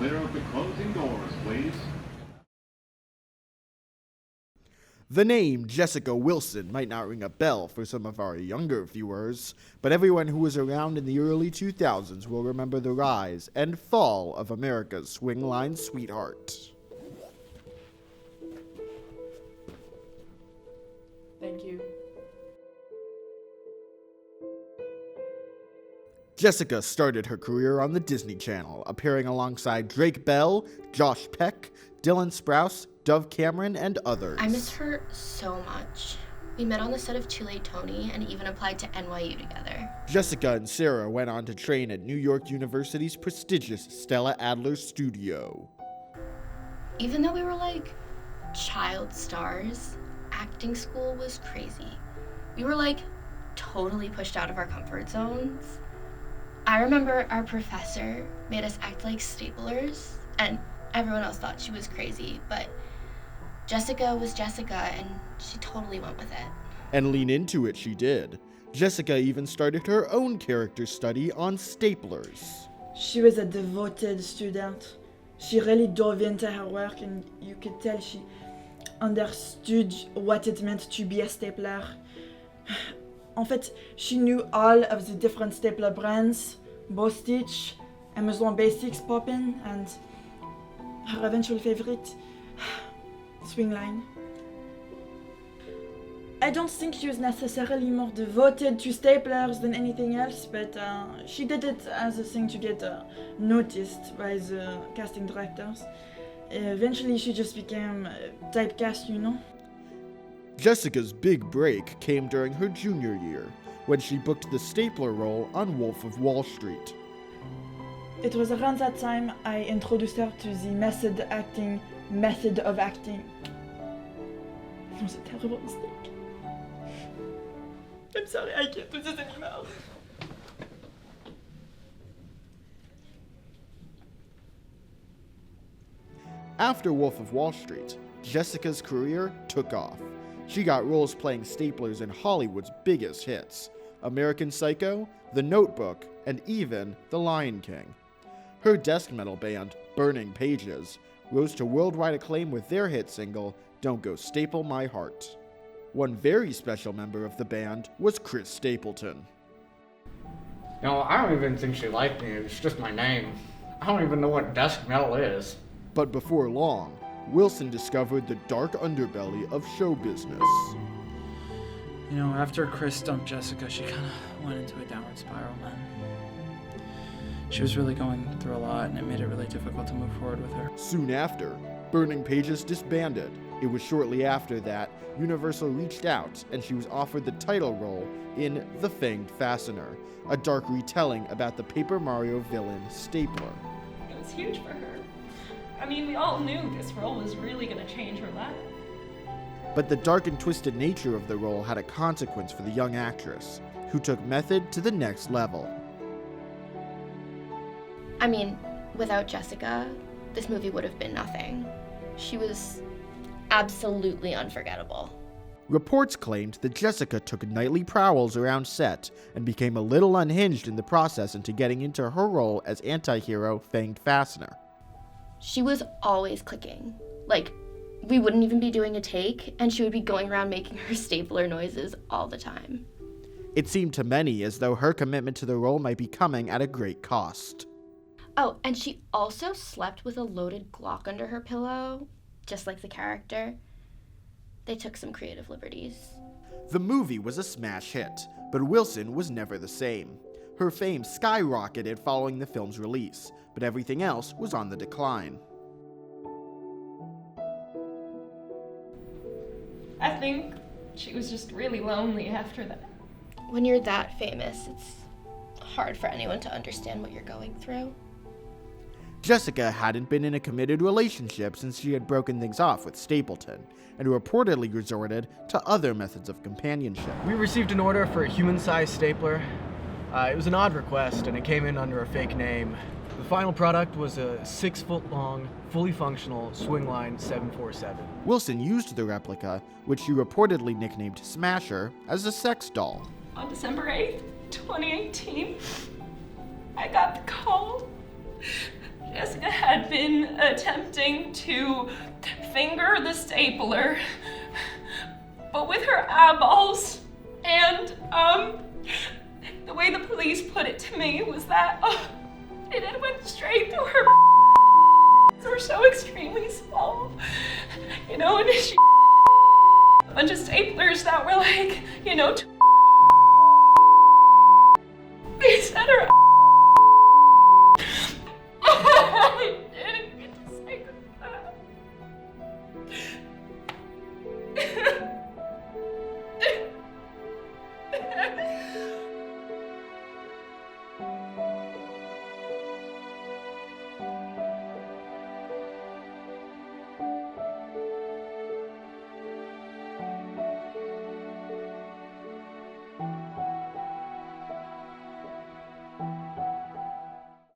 clear of the closing doors, please. The name Jessica Wilson might not ring a bell for some of our younger viewers, but everyone who was around in the early 2000s will remember the rise and fall of America's Swingline Sweetheart. Thank you. Jessica started her career on the Disney Channel, appearing alongside Drake Bell, Josh Peck, Dylan Sprouse, Dove Cameron, and others. I miss her so much. We met on the set of Too Late Tony and even applied to NYU together. Jessica and Sarah went on to train at New York University's prestigious Stella Adler studio. Even though we were like child stars, acting school was crazy. We were like totally pushed out of our comfort zones. I remember our professor made us act like staplers, and everyone else thought she was crazy, but Jessica was Jessica, and she totally went with it. And lean into it she did. Jessica even started her own character study on staplers. She was a devoted student. She really dove into her work, and you could tell she understood what it meant to be a stapler. En fait, she knew all of the different stapler brands, Bow Stitch, Amazon Basics Poppin', and her eventual favorite, Swingline. I don't think she was necessarily more devoted to staplers than anything else, but she did it as a thing to get noticed by the casting directors. Eventually she just became typecast, you know? Jessica's big break came during her junior year, when she booked the stapler role on Wolf of Wall Street. It was around that time I introduced her to the method of acting. It was a terrible mistake. I'm sorry, I can't do this anymore. After Wolf of Wall Street, Jessica's career took off. She got roles playing staplers in Hollywood's biggest hits, American Psycho, The Notebook, and even The Lion King. Her death metal band, Burning Pages, rose to worldwide acclaim with their hit single, Don't Go Staple My Heart. One very special member of the band was Chris Stapleton. No, I don't even think she liked me, it's just my name. I don't even know what death metal is. But before long, Wilson discovered the dark underbelly of show business. You know, after Chris dumped Jessica, she kind of went into a downward spiral, man. She was really going through a lot, and it made it really difficult to move forward with her. Soon after, Burning Pages disbanded. It was shortly after that Universal reached out and she was offered the title role in The Fanged Fastener, a dark retelling about the Paper Mario villain Stapler. It was huge for her. I mean, we all knew this role was really going to change her life. But the dark and twisted nature of the role had a consequence for the young actress, who took method to the next level. I mean, without Jessica, this movie would have been nothing. She was absolutely unforgettable. Reports claimed that Jessica took nightly prowls around set and became a little unhinged in the process into getting into her role as anti-hero Fanged Fastener. She was always clicking. Like, we wouldn't even be doing a take, and she would be going around making her stapler noises all the time. It seemed to many as though her commitment to the role might be coming at a great cost. Oh, and she also slept with a loaded Glock under her pillow, just like the character. They took some creative liberties. The movie was a smash hit, but Wilson was never the same. Her fame skyrocketed following the film's release, but everything else was on the decline. I think she was just really lonely after that. When you're that famous, it's hard for anyone to understand what you're going through. Jessica hadn't been in a committed relationship since she had broken things off with Stapleton, and reportedly resorted to other methods of companionship. We received an order for a human-sized stapler. It was an odd request, and it came in under a fake name. The final product was a 6-foot-long, fully functional Swingline 747. Wilson used the replica, which she reportedly nicknamed Smasher, as a sex doll. On December 8th, 2018, I got the call Jessica had been attempting to finger the stapler, but with her eyeballs. And, the way the police put it to me was that it had went straight through her. They were so extremely small, and she a bunch of staplers that were like,